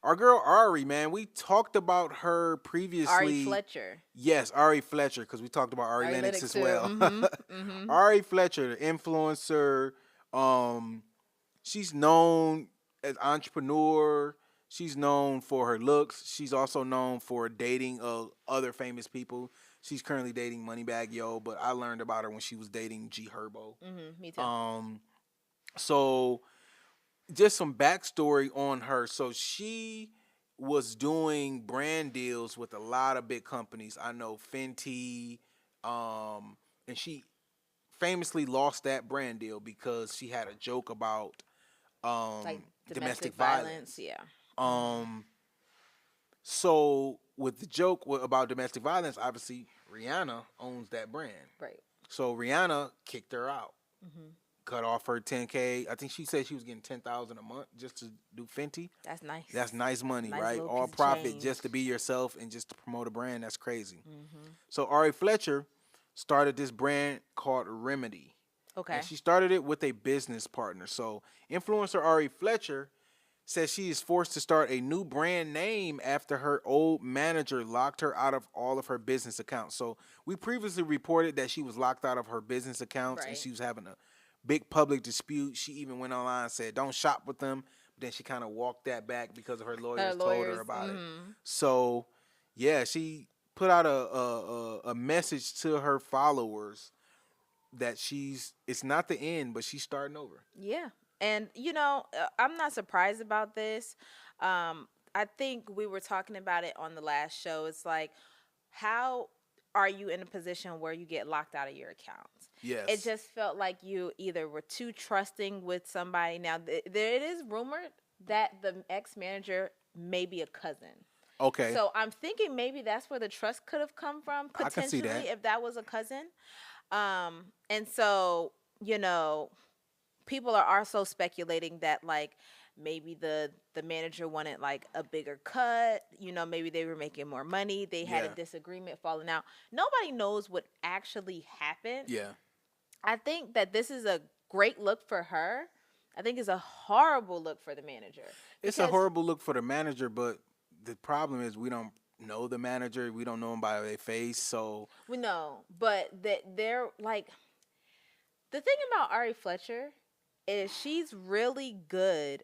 Our girl Ari, man, we talked about her Ari previously. Fletcher. Yes, Ari Fletcher, because we talked about Ari Ari Lennox Lennox as too. well. Mm-hmm. Ari Fletcher, the influencer. Um, she's known as entrepreneur. She's known for her looks. She's also known for dating other famous people. She's currently dating Moneybag Yo, but I learned about her when she was dating G Herbo. Me too. Um, so just some backstory on her. So she was doing brand deals with a lot of big companies. I know Fenty, and she famously lost that brand deal because she had a joke about Like domestic domestic violence. violence. Yeah. Um, so with the joke about domestic violence, obviously Rihanna owns that brand. Right. So Rihanna kicked her out, Hmm. cut off her 10K. I think she said she was getting 10,000 a month just to do Fenty. That's nice. That's nice That's a money, nice right? little All piece of profit change. just to be yourself and just to promote a brand. That's crazy. Hmm. So Ari Fletcher started this brand called Remedy, and Okay. she started it with a business partner. So influencer Ari Fletcher says she is forced to start a new brand name after her old manager locked her out of all of her business accounts. So we previously reported that she was locked out of her business accounts and Right. she was having a big public dispute. She even went online and said, "Don't shop with them." But then she kind of walked that back because of her Her lawyers told her lawyers. about it. Hmm. So yeah, she put out a message to her followers that it's not the end, but she's starting over. Yeah. And I'm not surprised about this. I think we were talking about it on the last show. It's like, how are you in a position where you get locked out of your accounts? It Yes. just felt like you either were too trusting with somebody. Now, there it is rumored that the ex manager may be a cousin. Okay. So I'm thinking maybe that's where the trust could have come from, I can see potentially, that. if that was a cousin. And so, you know, people are also speculating that, like, maybe the manager wanted like a bigger cut. Maybe they were making more money, they had a Yeah. disagreement, falling out. Nobody knows what actually happened. Yeah. I think that this is a great look for her. I think it's a horrible look for the manager, It's a because horrible look for the manager, but the problem is we don't know the manager. We don't know him by their face. So we know, but that they're like, the thing about Ari Fletcher is she's really good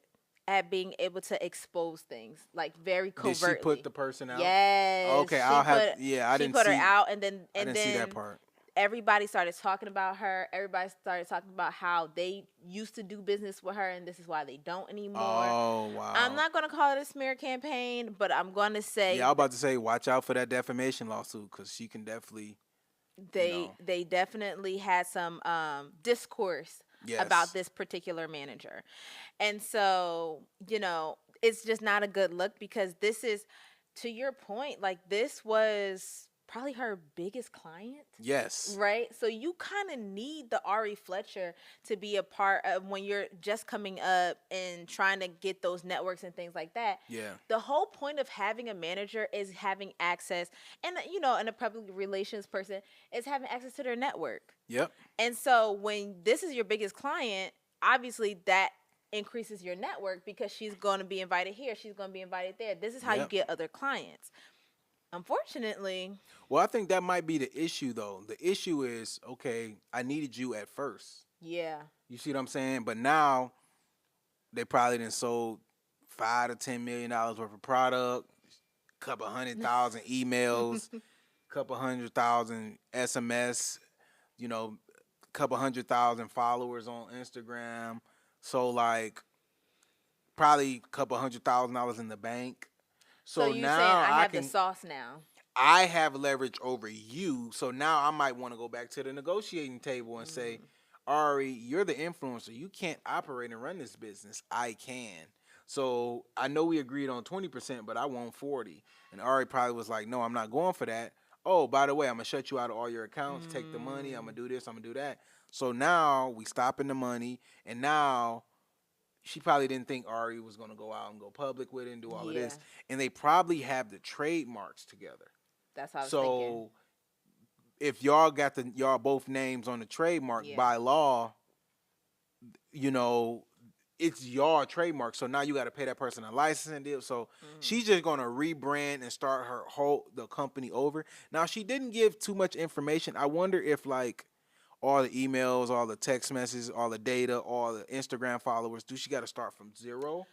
at being able to expose things, like, very did she put covertly. the person out? Yes, Okay, I'll have. Yeah, she put her out, and I and didn't see that then part. everybody started talking about her. Everybody started talking about how they used to do business with her, and this is why they don't anymore. Oh I'm wow. not going to call it a smear campaign, but I'm going to say Yeah, I was about to say, watch out for that defamation lawsuit because she can definitely, you they know. they definitely had some discourse about Yes. this particular manager. And so, it's just not a good look, because this is, to your point, like, this was probably her biggest client. Yes. Right. So you kind of need the Ari Fletcher to be a part of when you're just coming up and trying to get those networks and things like that. Yeah. The whole point of having a manager is having access, and and a public relations person is having access to their network. Yep. And so when this is your biggest client, obviously that increases your network, because she's going to be invited here, she's going to be invited there. This is how you Yep. get other clients. Unfortunately, Well, I think that might be the issue, though. The issue is, okay, I needed you at first. yeah. You see what I'm saying? But now they probably done sold $5 to $10 million worth of product, couple 100,000 emails, couple 100,000 SMS, couple 100,000 followers on Instagram. So like probably a couple $100,000 in the bank. So So you saying now I have the sauce now? I have leverage over you. So now I might want to go back to the negotiating table and say, Mm. Ari, you're the influencer. You can't operate and run this business. I can. So I know we agreed on 20%, but I want 40. And Ari probably was like, no, I'm not going for that. Oh, by the way, I'm gonna shut you out of all your accounts, take the money, I'm gonna Mm. do this, I'm gonna do that. So now we stopping the money, and now she probably didn't think Ari was gonna go out and go public with it and do all of Yeah, this. And they probably have the trademarks together. that's what I was thinking. So if y'all got y'all both names on the trademark Yeah. by law, you know, it's your trademark. So now you got to pay that person a licensing deal. So she's just gonna rebrand and start the company over. Now she didn't give too much information. I wonder if like all the emails, all the text messages, all the data, all the Instagram followers, do she got to start from zero?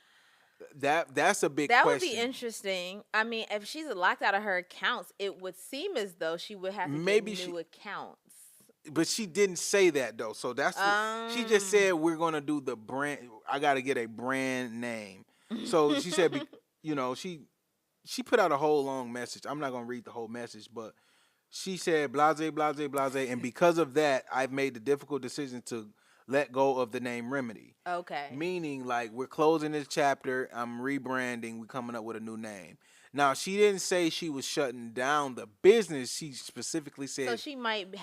That's a big That would be question. interesting. I mean, if she's locked out of her accounts, it would seem as though she would have to get Maybe new accounts. but she didn't say that though. So she just said we're gonna do the brand. I got to get a brand name. So she said, you know, she put out a whole long message. I'm not gonna read the whole message, but she said blase, blase, blase, and because of that, I've made the difficult decision to let go of the name Remedy. Okay. Meaning, like, we're closing this chapter. I'm rebranding. We're coming up with a new name. Now, she didn't say she was shutting down the business. She specifically said. So she may be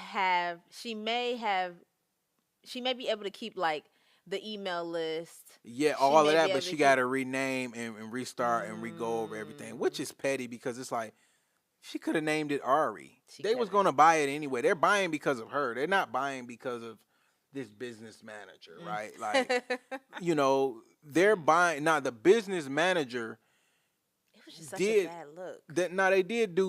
able to keep like the email list. Yeah, all of that, but she got to rename and restart and re-go over everything, which is petty because it's like she could have named it Ari. They was going to buy it anyway. They're buying because of her. They're not buying because of this business manager, right? Like, you know, they're buying. Now, the business manager just such a bad look.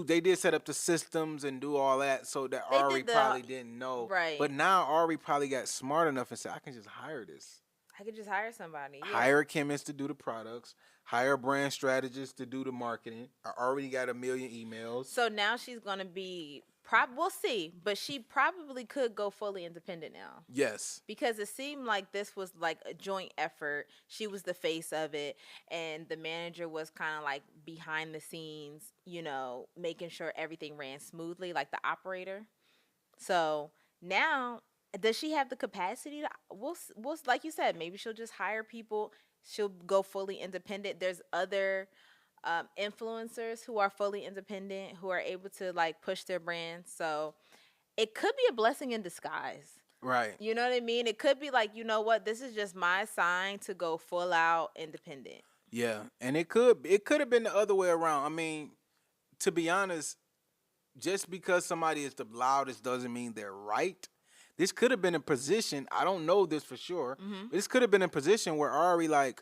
They did set up the systems and do all that so that Ari probably didn't know. Right. But now Ari probably got smart enough and said, I can just hire this. I could just hire somebody. Yeah. Hire a chemist to do the products. Hire a brand strategist to do the marketing. I already got 1 million emails. So now she's going to be, we'll see, but she probably could go fully independent now. Yes. Because it seemed like this was like a joint effort. She was the face of it, and the manager was kind of like behind the scenes, you know, making sure everything ran smoothly, like the operator. So now, does she have the capacity to, we'll like you said, maybe she'll just hire people. She'll go fully independent. There's other influencers who are fully independent, who are able to like push their brand. So it could be a blessing in disguise. Right. You know what I mean? It could be like, you know what, this is just my sign to go full out independent. Yeah. And it could have been the other way around. I mean, to be honest, just because somebody is the loudest doesn't mean they're right. This could have been a position, I don't know this for sure, but this could have been a position where Ari like,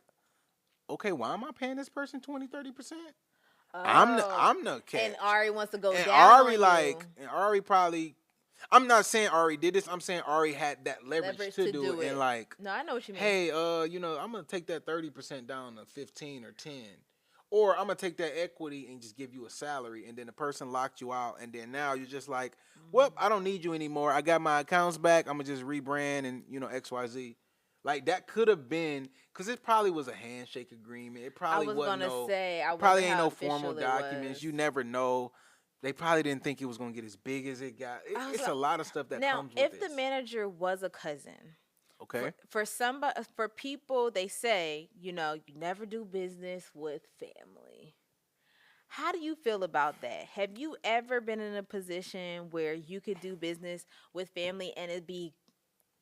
okay, why am I paying this person 20-30%? I'm the catch. And Ari wants to go and down. Ari and Ari probably, I'm not saying Ari did this. I'm saying Ari had that leverage to do it. And like, no, I know what you mean. Hey, you know, I'm gonna take that 30% down to 15 or 10, or I'm gonna take that equity and just give you a salary, and then the person locked you out, and then now you're just like, well, I don't need you anymore. I got my accounts back. I'm gonna just rebrand and you know XYZ. Like that could have been because it probably was a handshake agreement. It probably probably ain't no formal documents. You never know. They probably didn't think it was gonna get as big as it got. It's a lot of stuff that comes with this. Now, if the manager was a cousin, okay, for people, they say, you know, you never do business with family. How do you feel about that? Have you ever been in a position where you could do business with family and it'd be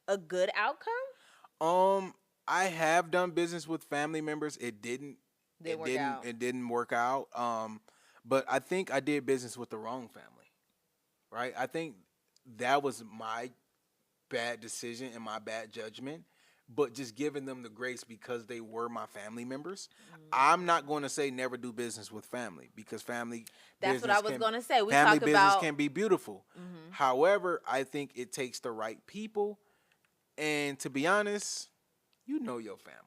a good outcome? I have done business with family members. It didn't work out. But I think I did business with the wrong family. Right? I think that was my bad decision and my bad judgment. But just giving them the grace because they were my family members. I'm not going to say never do business with family because family. That's what I was going to say. Family business can be beautiful. However, I think it takes the right people. And to be honest, you know your family.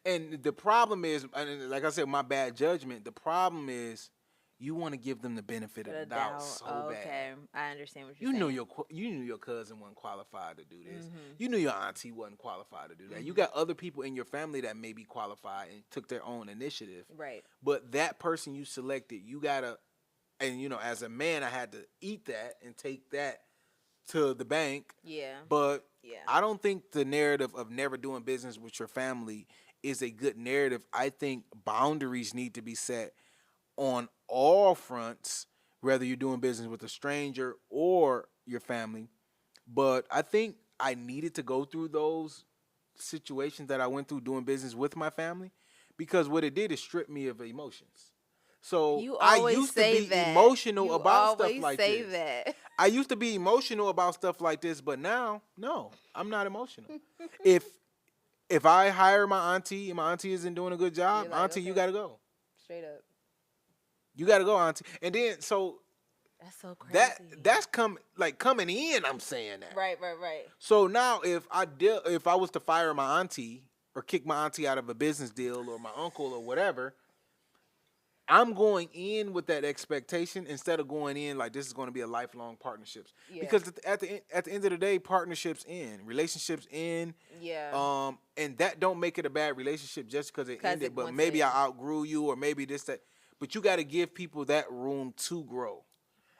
And the problem is, and like I said, my bad judgment, the problem is you want to give them the benefit of the doubt so bad. Okay, I understand what you're saying. You knew your cousin wasn't qualified to do this. You knew your auntie wasn't qualified to do that. You got other people in your family that may be qualified and took their own initiative. Right. But that person you selected, you got to, and you know, as a man, I had to eat that and take that to the bank. Yeah. But I don't think the narrative of never doing business with your family is a good narrative. I think boundaries need to be set on all fronts, whether you're doing business with a stranger or your family. But I think I needed to go through those situations that I went through doing business with my family because what it did is strip me of emotions. So I used to be emotional about stuff like this. I used to be emotional about stuff like this, but now, no, I'm not emotional. if I hire my auntie and my auntie isn't doing a good job, You're like, auntie, you okay, got to go. straight up. You got to go, auntie. And then so That's so that crazy. that's coming in. I'm saying that. Right, right, right. So now if I was to fire my auntie or kick my auntie out of a business deal or my uncle or whatever, I'm going in with that expectation instead of going in like this is going to be a lifelong partnerships. Yeah. Because at the end of the day, partnerships end, relationships end, Yeah. and that don't make it a bad relationship just because it 'Cause ended. it But once maybe it- I outgrew you, or maybe this that. But you got to give people that room to grow.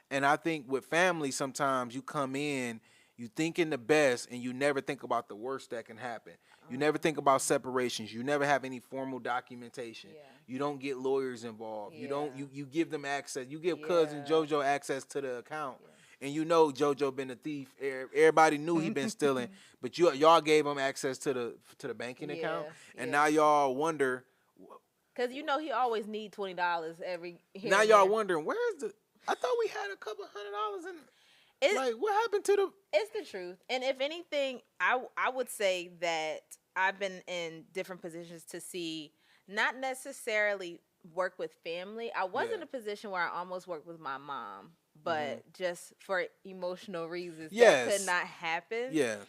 And I think with family, sometimes you come in, you thinking the best, and you never think about the worst that can happen. You never think about separations. You never have any formal documentation. Yeah. You don't get lawyers involved. You don't. Yeah. You give them access. You give cousin Yeah. JoJo access to the account, and you know JoJo been a thief. Everybody knew he been stealing, but y'all gave him access to the banking account, and now y'all wonder. Cause you know he always need $20 every. Here Now and y'all there. wondering where's the. I thought we had a couple $100 in. It's, Like what happened to the? it's the truth, and if anything, I would say that I've been in different positions to see not necessarily work with family. I was in Yeah. a position where I almost worked with my mom, but just for emotional reasons that Yes. could not happen. Yeah.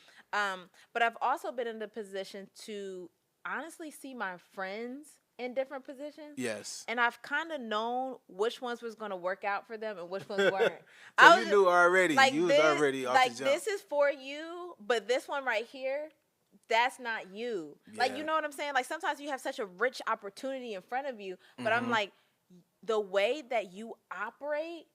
But I've also been in the position to honestly see my friends in different positions. Yes. And I've kind of known which ones was going to work out for them and which ones weren't. So I you was knew already. like You was this, already off like the jump. this is for you, but this one right here, that's not you. Like Yeah. you know what I'm saying? Like sometimes you have such a rich opportunity in front of you, but I'm Mhm. like, the way that you operate,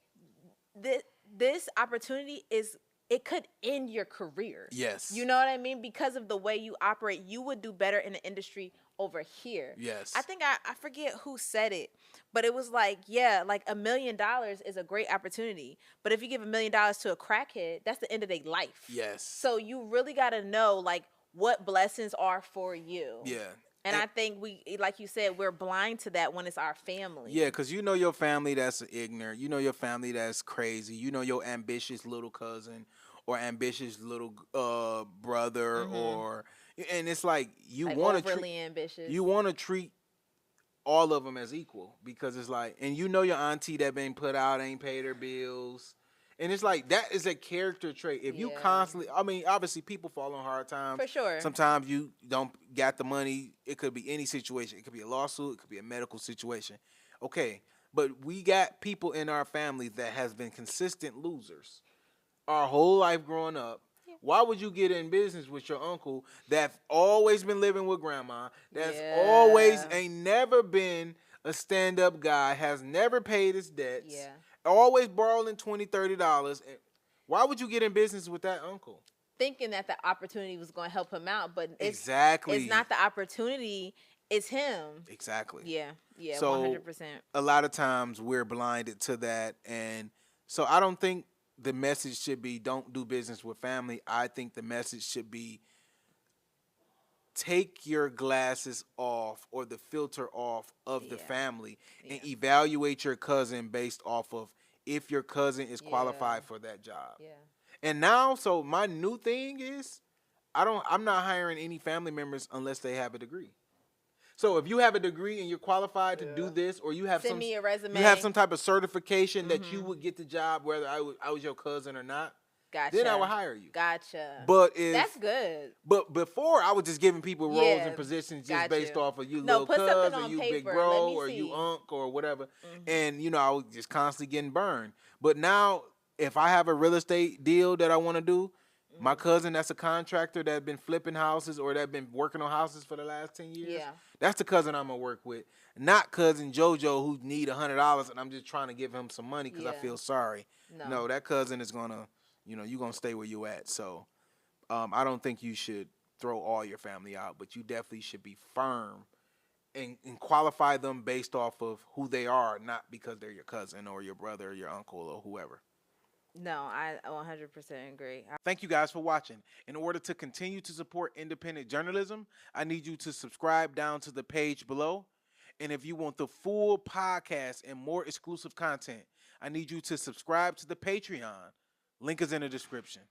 this opportunity is it could end your career. Yes. You know what I mean? Because of the way you operate, you would do better in the industry over here. Yes. I think I forget who said it, but it was like, yeah, like $1 million is a great opportunity. But if you give $1 million to a crackhead, that's the end of their life. Yes. So you really got to know like what blessings are for you. Yeah. And I think we, like you said, we're blind to that when it's our family. Yeah, because you know your family that's ignorant. You know your family that's crazy. You know your ambitious little cousin or ambitious little brother or and it's like you Like want to overly treat ambitious. you want to treat all of them as equal because it's like and you know your auntie that been put out ain't paid her bills. And it's like that is a character trait. If you Yeah. constantly, I mean, obviously people fall on hard times. For sure. Sometimes you don't got the money. It could be any situation. It could be a lawsuit. It could be a medical situation. Okay, but we got people in our family that has been consistent losers our whole life growing up. Why would you get in business with your uncle that's always been living with grandma? That's always ain't never been a stand-up guy. Has never paid his debts. Yeah. Always borrowing $20, $30. Why would you get in business with that uncle? Thinking that the opportunity was going to help him out, but Exactly. it's not the opportunity, it's him. Exactly. Yeah, So 100%. a lot of times we're blinded to that, and so I don't think the message should be don't do business with family. I think the message should be take your glasses off or the filter off of the Yeah. family and evaluate your cousin based off of if your cousin is qualified for that job. Yeah. And now, so my new thing is I'm not hiring any family members unless they have a degree. So if you have a degree and you're qualified to do this, or you have Send me a resume. you have some type of certification that you would get the job, whether I was your cousin or not, Gotcha. then I would hire you. Gotcha. But if that's good. But before I was just giving people roles Yeah, and positions just got based you. off of you No, little put something cuz or on you big paper. bro Let me or you see. unk or whatever, and I was just constantly getting burned. But now if I have a real estate deal that I want to do. My cousin that's a contractor that been flipping houses or that been working on houses for the last 10 years. Yeah. That's the cousin I'm going to work with. Not cousin JoJo who need $100 and I'm just trying to give him some money because I Yeah. feel sorry. No. No, that cousin is going to, you're going to stay where you at. So I don't think you should throw all your family out, but you definitely should be firm and qualify them based off of who they are, not because they're your cousin or your brother or your uncle or whoever. No, I 100% agree. Thank you guys for watching. In order to continue to support independent journalism, I need you to subscribe down to the page below. And if you want the full podcast and more exclusive content, I need you to subscribe to the Patreon. Link is in the description.